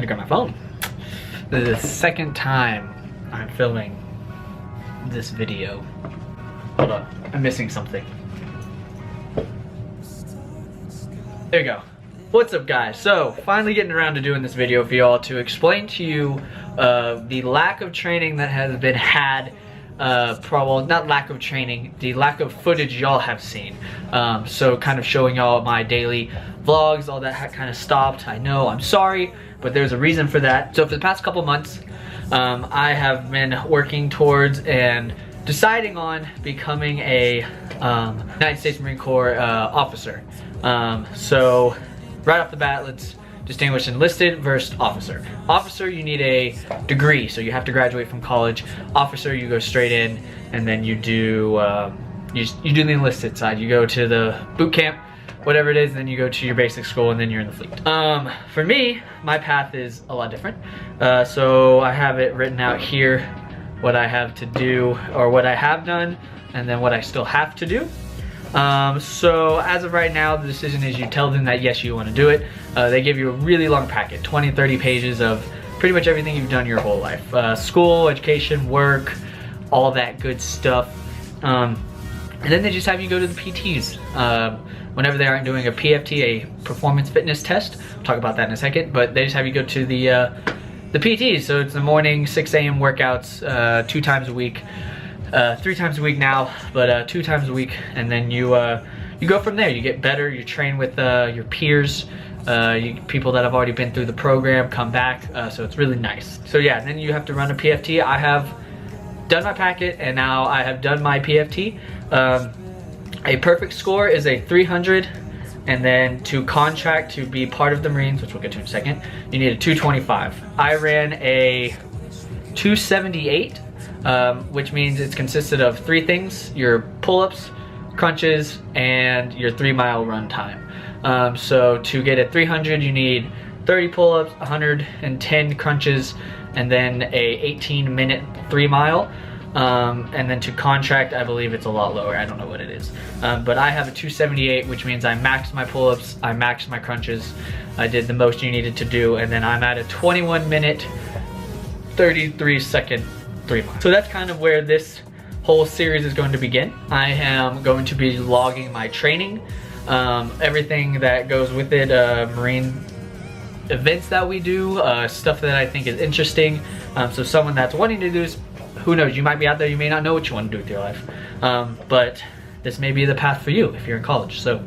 Gotta grab my phone. This is the second time I'm filming this video. Hold on, I'm missing something. There you go. What's up, guys? So, finally getting around to doing this video for y'all to explain to you the lack of training that has been had, well, not lack of training, the lack of footage y'all have seen. So kind of showing y'all my daily vlogs, all that kind of stopped. I know, I'm sorry, but there's a reason for that. So for the past couple months, I have been working towards and deciding on becoming a United States Marine Corps officer. So right off the bat, let's distinguish enlisted versus officer. Officer, you need a degree, so you have to graduate from college. Officer, you go straight in, and then you do you do the enlisted side. You go to the boot camp, whatever it is, then you go to your basic school, and then you're in the fleet. For me, my path is a lot different. So I have it written out here, what I have to do, or what I have done, and then what I still have to do. So as of right now, the decision is you tell them that yes, you want to do it. They give you a really long packet, 20-30 pages of pretty much everything you've done your whole life. School, education, work, all that good stuff. And then they just have you go to the PTs. Whenever they aren't doing a PFT, a performance fitness test, I'll talk about that in a second, but they just have you go to the PTs. So it's the morning 6 a.m. workouts 2 times a week. 3 times a week now, but 2 times a week, and then you go from there. You get better, you train with your peers, people that have already been through the program come back, so it's really nice. So yeah, then you have to run a PFT. I have done my packet, and now I have done my PFT. A perfect score is a 300, and then to contract to be part of the Marines, which we'll get to in a second, you need a 225. I ran a 278. Which means it's consisted of 3 things: your pull-ups, crunches, and your 3-mile run time. So to get a 300, you need 30 pull-ups, 110 crunches, and then a 18-minute 3-mile. And then to contract, I believe it's a lot lower. I don't know what it is. But I have a 278, which means I maxed my pull-ups, I maxed my crunches, I did the most you needed to do, and then I'm at a 21-minute, 33-second 3 miles. So that's kind of where this whole series is going to begin. I am going to be logging my training, everything that goes with it, Marine events that we do, stuff that I think is interesting. So someone that's wanting to do this, who knows, you might be out there, you may not know what you want to do with your life, but this may be the path for you if you're in college. So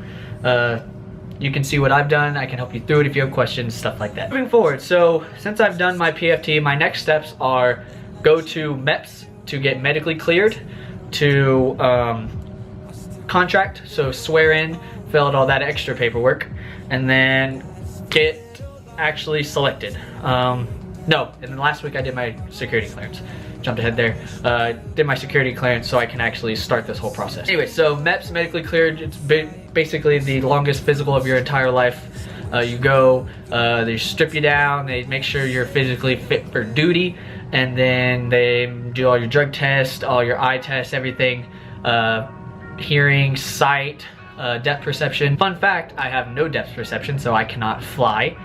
you can see what I've done, I can help you through it if you have questions, stuff like that. Moving forward, so since I've done my PFT, my next steps are go to MEPS to get medically cleared, to contract, so swear in, fill out all that extra paperwork, and then get actually selected. No, and then last week I did my security clearance. Jumped ahead there. Did my security clearance so I can actually start this whole process. Anyway, so MEPS, medically cleared, it's basically the longest physical of your entire life. You go, they strip you down, they make sure you're physically fit for duty, and then they do all your drug tests, all your eye tests, everything, hearing, sight, depth perception. Fun fact, I have no depth perception, so I cannot fly.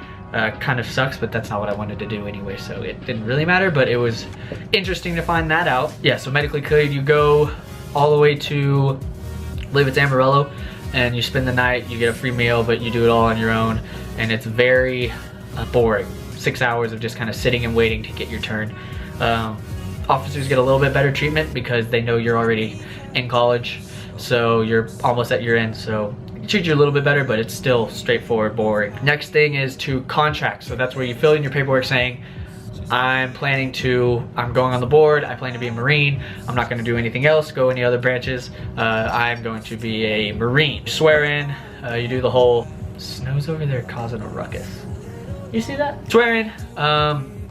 Kind of sucks, but that's not what I wanted to do anyway, so it didn't really matter, but it was interesting to find that out. Yeah, so medically cleared, you go all the way to, I believe it's Amarillo, and you spend the night, you get a free meal, but you do it all on your own, and it's very boring. 6 hours of just kind of sitting and waiting to get your turn. Officers get a little bit better treatment because they know you're already in college, so you're almost at your end, so it treats you a little bit better, but it's still straightforward, boring. Next thing is to contract, so that's where you fill in your paperwork saying, I'm going on the board, I plan to be a Marine, I'm not going to do anything else, go any other branches, I'm going to be a Marine. You swear in, you do the whole, snow's over there causing a ruckus. You see that? Swear in,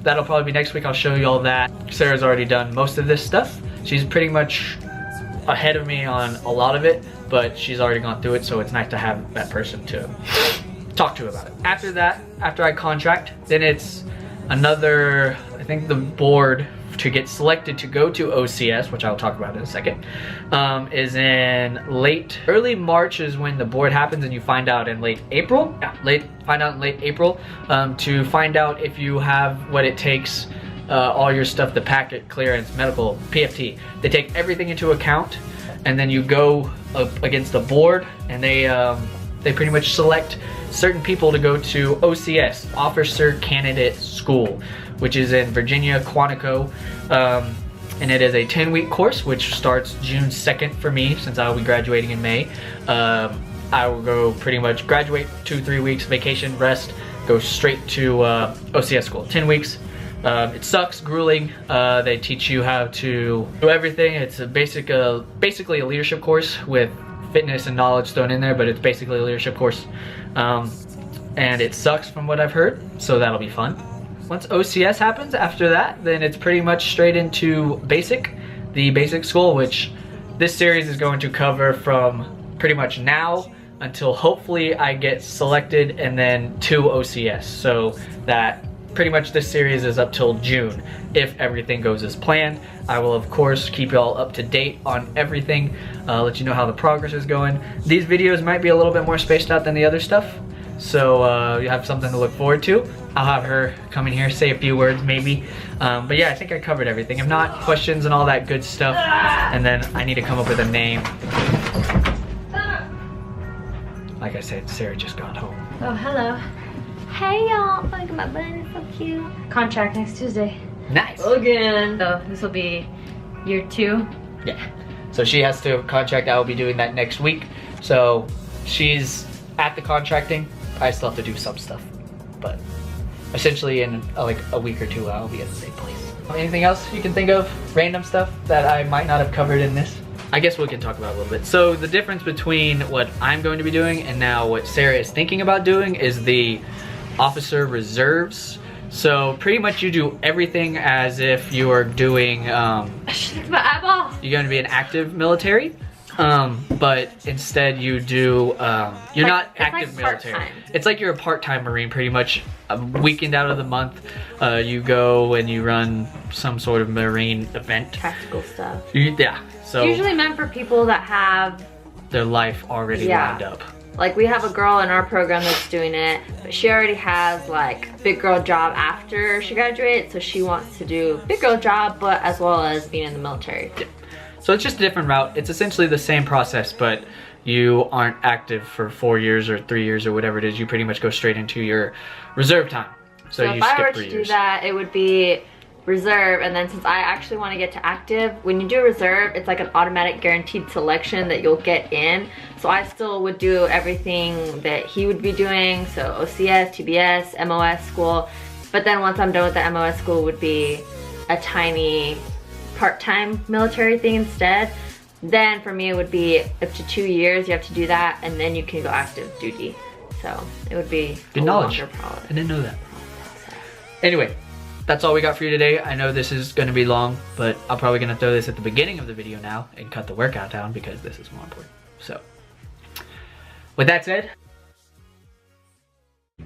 that'll probably be next week, I'll show you all that. Sarah's already done most of this stuff. She's pretty much ahead of me on a lot of it, but she's already gone through it, so it's nice to have that person to talk to about it. After that, after I contract, then it's another, I think the board to get selected to go to OCS, which I'll talk about in a second, is in early March is when the board happens, and you find out in late April. Yeah, find out in late April to find out if you have what it takes, all your stuff, the packet, clearance, medical, PFT. They take everything into account, and then you go up against the board, and they pretty much select certain people to go to OCS, Officer Candidate School, which is in Virginia, Quantico, and it is a 10-week course, which starts June 2nd for me, since I will be graduating in May. I will go pretty much graduate 2-3 weeks, vacation, rest, go straight to OCS school, 10 weeks. It sucks, grueling. They teach you how to do everything. It's basically a leadership course with fitness and knowledge thrown in there, but it's basically a leadership course. And it sucks from what I've heard, so that'll be fun. Once OCS happens, after that, then it's pretty much straight into the basic school, which this series is going to cover from pretty much now until hopefully I get selected and then to OCS. So that pretty much this series is up till June, if everything goes as planned. I will of course keep y'all up to date on everything, let you know how the progress is going. These videos might be a little bit more spaced out than the other stuff, so you have something to look forward to. I'll have her come in here, say a few words maybe, but yeah, I think I covered everything. If not, questions and all that good stuff, and then I need to come up with a name. Like I said, Sarah just got home. Oh, hello. Hey y'all, look at my bunny, it's so cute. Contract next Tuesday. Nice. Again. So this will be year 2. Yeah. So she has to contract. I will be doing that next week. So she's at the contracting. I still have to do some stuff, but essentially in like a week or 2 I'll be at the same place. Anything else you can think of? Random stuff that I might not have covered in this? I guess we can talk about it a little bit. So the difference between what I'm going to be doing and now what Sarah is thinking about doing is the officer reserves. So pretty much you do everything as if you are doing my eyeball. You're going to be an active military, but instead you do you're not active military. It's like you're a part-time Marine, pretty much. A weekend out of the month you go and you run some sort of Marine event, Tactical stuff. Yeah, so usually meant for people that have their life already lined up. Like we have a girl in our program that's doing it, but she already has like big girl job after she graduates, so she wants to do big girl job, but as well as being in the military. Yeah. So it's just a different route. It's essentially the same process, but you aren't active for 4 years or 3 years or whatever it is. You pretty much go straight into your reserve time. So you if I were skip 3 to years. do that, it would be reserve, and then since I actually want to get to active, when you do reserve, it's like an automatic guaranteed selection that you'll get in. So I still would do everything that he would be doing, so OCS, TBS, MOS school, but then once I'm done with the MOS school would be a tiny part-time military thing instead. Then for me it would be up to 2 years you have to do that, and then you can go active duty. So it would be good knowledge. I didn't know that. Anyway, that's all we got for you today. I know this is going to be long, but I'm probably going to throw this at the beginning of the video now and cut the workout down because this is more important. So, with that said,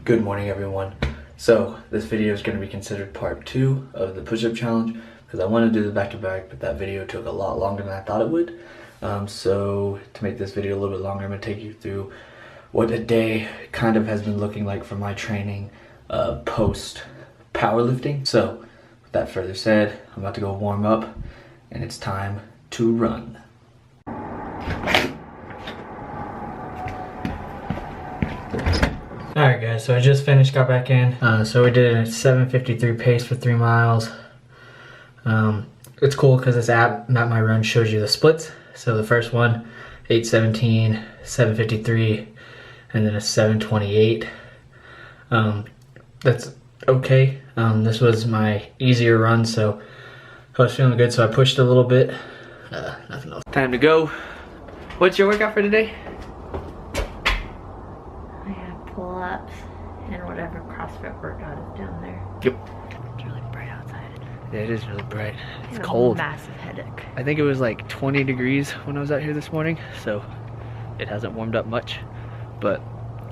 good morning everyone. So, this video is going to be considered part 2 of the push-up challenge because I want to do the back-to-back, but that video took a lot longer than I thought it would. So, to make this video a little bit longer, I'm going to take you through what a day kind of has been looking like for my training post powerlifting. So with that further said, I'm about to go warm up and it's time to run. Alright guys, so I just finished, got back in. So we did a 7:53 pace for 3 miles. It's cool because this app, Map My Run, shows you the splits. So the first one, 8:17, 7:53, and then a 7:28. That's okay. This was my easier run, so I was feeling good, so I pushed a little bit. Nothing else. Time to go. What's your workout for today? I have pull-ups and whatever CrossFit workout is down there. Yep. It's really bright outside. Yeah, it is really bright. It's I have cold. A massive headache. I think it was like 20 degrees when I was out here this morning, so it hasn't warmed up much. But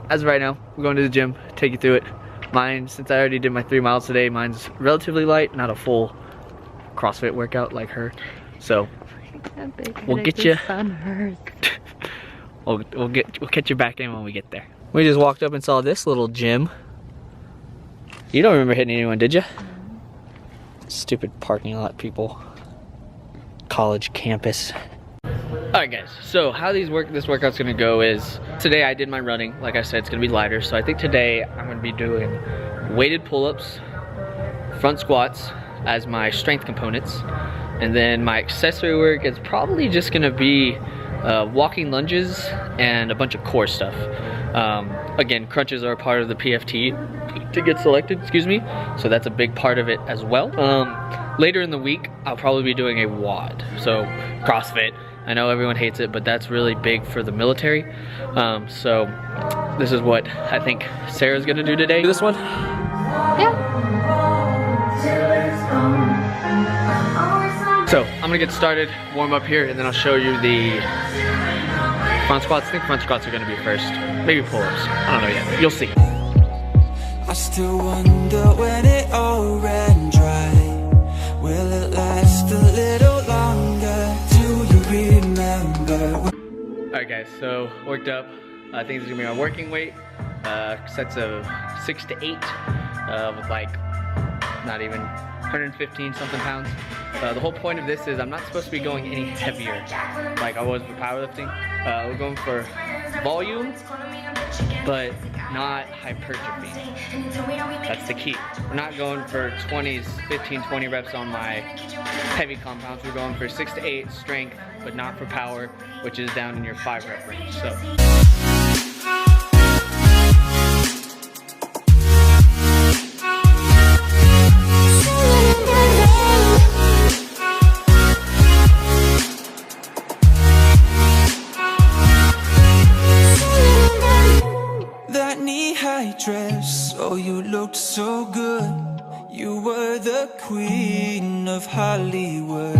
as of right now, we're going to the gym, take you through it. Mine, since I already did my 3 miles today, mine's relatively light, not a full CrossFit workout like her. So we'll get you. We'll catch you back in when we get there. We just walked up and saw this little gym. You don't remember hitting anyone, did you? Stupid parking lot people. College campus. Alright guys, so how this workout's gonna go is, today I did my running. Like I said, it's gonna be lighter. So I think today I'm gonna be doing weighted pull-ups, front squats as my strength components. And then my accessory work is probably just gonna be walking lunges and a bunch of core stuff. Again, crunches are a part of the PFT to get selected, excuse me. So that's a big part of it as well. Later in the week, I'll probably be doing a WOD, so CrossFit. I know everyone hates it, but that's really big for the military. So this is what I think Sarah's gonna do today. This one? Yeah. So I'm gonna get started, warm up here, and then I'll show you the front squats. I think front squats are gonna be first. Maybe pull-ups, I don't know yet, you'll see. I still wonder when it all ran dry. Will it last a little longer? Do you remember? Alright guys, so worked up. I think this is gonna be my working weight. Sets of 6 to 8 with like not even 115 something pounds. The whole point of this is I'm not supposed to be going any heavier like I was for powerlifting. We're going for volume, but not hypertrophy. That's the key. We're not going for 20s, 15, 20 reps on my heavy compounds. We're going for 6 to 8 strength, but not for power, which is down in your 5 rep range. So. Dress, oh you looked so good. You were the queen of Hollywood.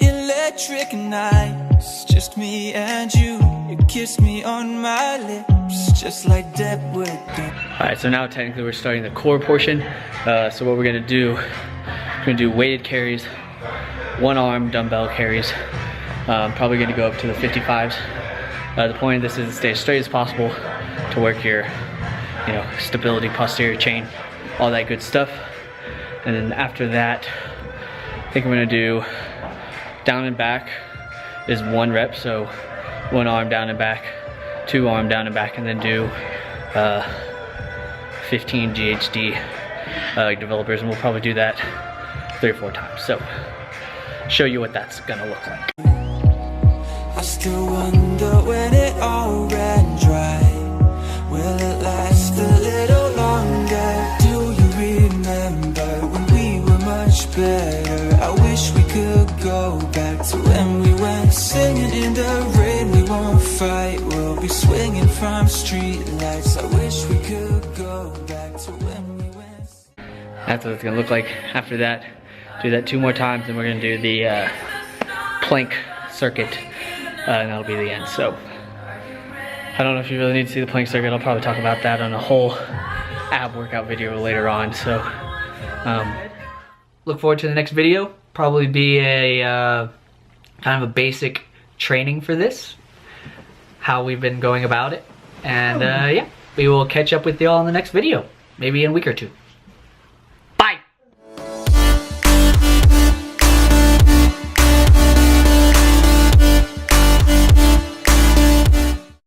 Electric nights, just me and you. You kissed me on my lips, just like Deb would do. Alright, so now technically we're starting the core portion. So what we're gonna do, we're gonna do weighted carries, one arm dumbbell carries. Probably gonna go up to the 55s. The point of this is to stay as straight as possible to work your stability, posterior chain, all that good stuff. And then after that, I think I'm gonna do down and back is 1 rep, so 1 arm down and back, 2 arm down and back, and then do 15 GHD developers, and we'll probably do that 3 or 4 times. So show you what that's gonna look like. I still wonder when it all ran dry. Will it last a little longer? Do you remember when we were much better? I wish we could go back to when we went singing in the rain. We won't fight, we'll be swinging from street lights. I wish we could go back to when we went. That's what it's gonna look like. After that, do that 2 more times, and we're gonna do the plank circuit, and that'll be the end. So I don't know if you really need to see the plank circuit. I'll probably talk about that on a whole ab workout video later on. So look forward to the next video. Probably be a kind of a basic training for this, how we've been going about it. And yeah, we will catch up with y'all in the next video, maybe in a week or 2.